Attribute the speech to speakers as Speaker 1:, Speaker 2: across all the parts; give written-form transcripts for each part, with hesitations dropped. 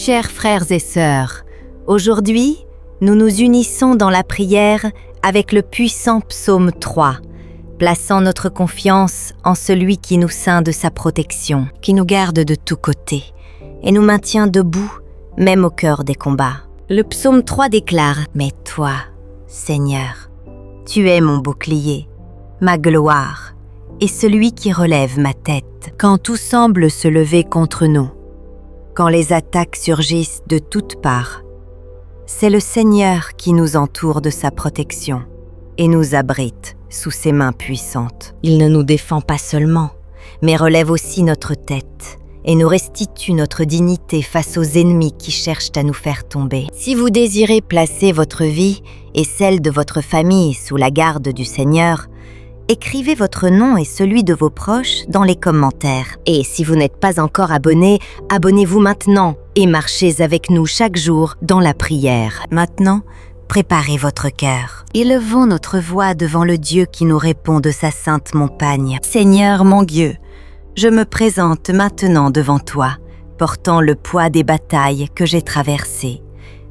Speaker 1: Chers frères et sœurs, aujourd'hui, nous nous unissons dans la prière avec le puissant psaume 3, plaçant notre confiance en celui qui nous ceint de sa protection, qui nous garde de tous côtés et nous maintient debout, même au cœur des combats. Le psaume 3 déclare « Mais toi, Seigneur, tu es mon bouclier, ma gloire, et celui qui relève ma tête. Quand tout semble se lever contre nous, quand les attaques surgissent de toutes parts, c'est le Seigneur qui nous entoure de sa protection et nous abrite sous ses mains puissantes. Il ne nous défend pas seulement, mais relève aussi notre tête et nous restitue notre dignité face aux ennemis qui cherchent à nous faire tomber. Si vous désirez placer votre vie et celle de votre famille sous la garde du Seigneur, écrivez votre nom et celui de vos proches dans les commentaires. Et si vous n'êtes pas encore abonné, abonnez-vous maintenant et marchez avec nous chaque jour dans la prière. Maintenant, préparez votre cœur. Élevons notre voix devant le Dieu qui nous répond de sa sainte montagne. Seigneur mon Dieu, je me présente maintenant devant toi, portant le poids des batailles que j'ai traversées,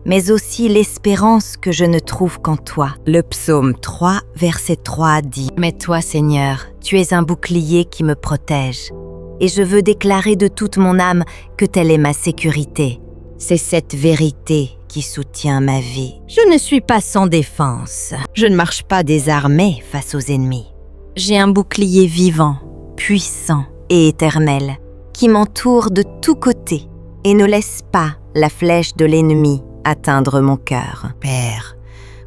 Speaker 1: mais aussi l'espérance que je ne trouve qu'en toi. Le psaume 3, verset 3 dit « Mais toi, Seigneur, tu es un bouclier qui me protège, et je veux déclarer de toute mon âme que telle est ma sécurité. C'est cette vérité qui soutient ma vie. Je ne suis pas sans défense. Je ne marche pas désarmé face aux ennemis. J'ai un bouclier vivant, puissant et éternel, qui m'entoure de tous côtés et ne laisse pas la flèche de l'ennemi atteindre mon cœur. Père,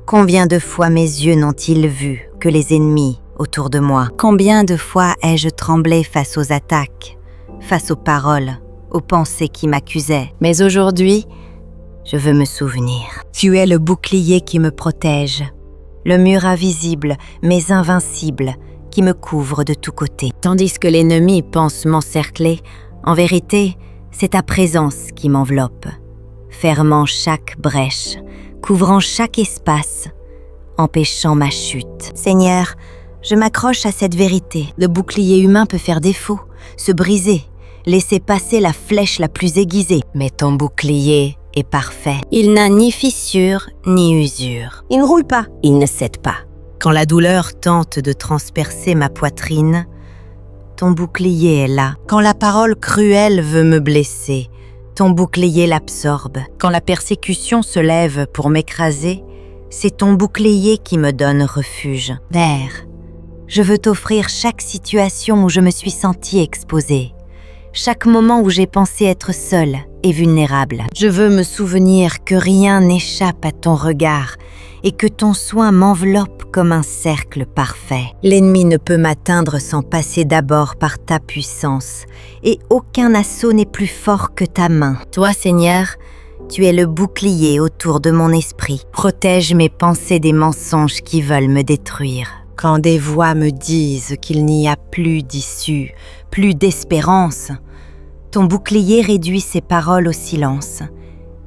Speaker 1: combien de fois mes yeux n'ont-ils vu que les ennemis autour de moi? Combien de fois ai-je tremblé face aux attaques, face aux paroles, aux pensées qui m'accusaient? Mais aujourd'hui, je veux me souvenir. Tu es le bouclier qui me protège, le mur invisible mais invincible qui me couvre de tous côtés. Tandis que l'ennemi pense m'encercler, en vérité, c'est ta présence qui m'enveloppe, fermant chaque brèche, couvrant chaque espace, empêchant ma chute. Seigneur, je m'accroche à cette vérité. Le bouclier humain peut faire défaut, se briser, laisser passer la flèche la plus aiguisée. Mais ton bouclier est parfait. Il n'a ni fissure, ni usure. Il ne roule pas, il ne cède pas. Quand la douleur tente de transpercer ma poitrine, ton bouclier est là. Quand la parole cruelle veut me blesser, ton bouclier l'absorbe. Quand la persécution se lève pour m'écraser, c'est ton bouclier qui me donne refuge. Père, je veux t'offrir chaque situation où je me suis sentie exposée, chaque moment où j'ai pensé être seule et vulnérable. Je veux me souvenir que rien n'échappe à ton regard et que ton soin m'enveloppe comme un cercle parfait. L'ennemi ne peut m'atteindre sans passer d'abord par ta puissance, et aucun assaut n'est plus fort que ta main. Toi, Seigneur, tu es le bouclier autour de mon esprit. Protège mes pensées des mensonges qui veulent me détruire. Quand des voix me disent qu'il n'y a plus d'issue, plus d'espérance, ton bouclier réduit ces paroles au silence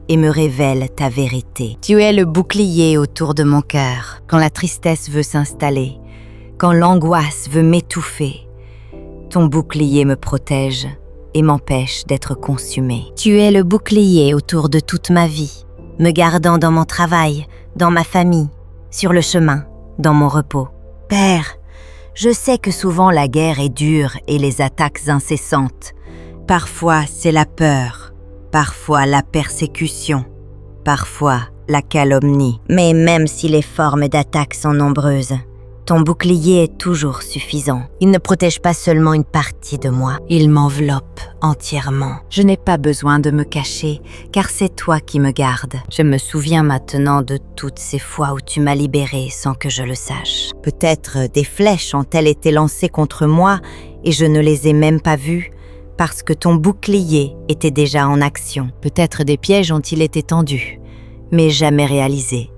Speaker 1: et me révèle ta vérité. Tu es le bouclier autour de mon cœur. Quand la tristesse veut s'installer, quand l'angoisse veut m'étouffer, ton bouclier me protège et m'empêche d'être consumé. Tu es le bouclier autour de toute ma vie, me gardant dans mon travail, dans ma famille, sur le chemin, dans mon repos. Père, je sais que souvent la guerre est dure et les attaques incessantes. Parfois, c'est la peur, parfois la persécution, parfois la calomnie. Mais même si les formes d'attaque sont nombreuses, ton bouclier est toujours suffisant. Il ne protège pas seulement une partie de moi, il m'enveloppe entièrement. Je n'ai pas besoin de me cacher, car c'est toi qui me gardes. Je me souviens maintenant de toutes ces fois où tu m'as libérée sans que je le sache. Peut-être des flèches ont-elles été lancées contre moi et je ne les ai même pas vues, parce que ton bouclier était déjà en action. Peut-être des pièges ont-ils été tendus, mais jamais réalisés,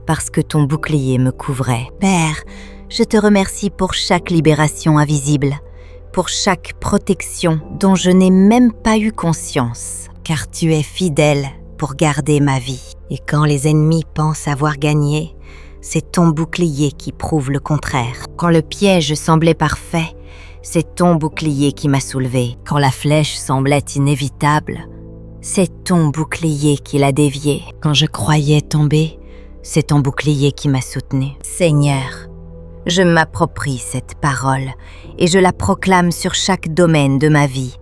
Speaker 1: parce que ton bouclier me couvrait. Père, je te remercie pour chaque libération invisible, pour chaque protection dont je n'ai même pas eu conscience, car tu es fidèle pour garder ma vie. Et quand les ennemis pensent avoir gagné, c'est ton bouclier qui prouve le contraire. Quand le piège semblait parfait, c'est ton bouclier qui m'a soulevé. Quand la flèche semblait inévitable, c'est ton bouclier qui l'a dévié. Quand je croyais tomber, c'est ton bouclier qui m'a soutenu. Seigneur, je m'approprie cette parole et je la proclame sur chaque domaine de ma vie,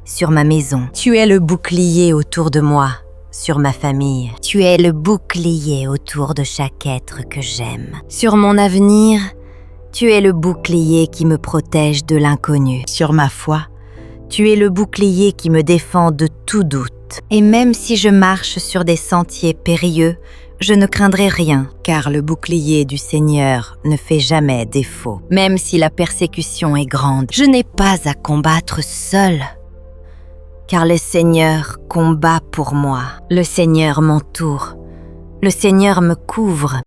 Speaker 1: sur ma maison. Tu es le bouclier autour de moi, sur ma famille. Tu es le bouclier autour de chaque être que j'aime. Sur mon avenir, tu es le bouclier qui me protège de l'inconnu. Sur ma foi, tu es le bouclier qui me défend de tout doute. Et même si je marche sur des sentiers périlleux, je ne craindrai rien, car le bouclier du Seigneur ne fait jamais défaut. Même si la persécution est grande, je n'ai pas à combattre seul, car le Seigneur combat pour moi. Le Seigneur m'entoure, le Seigneur me couvre.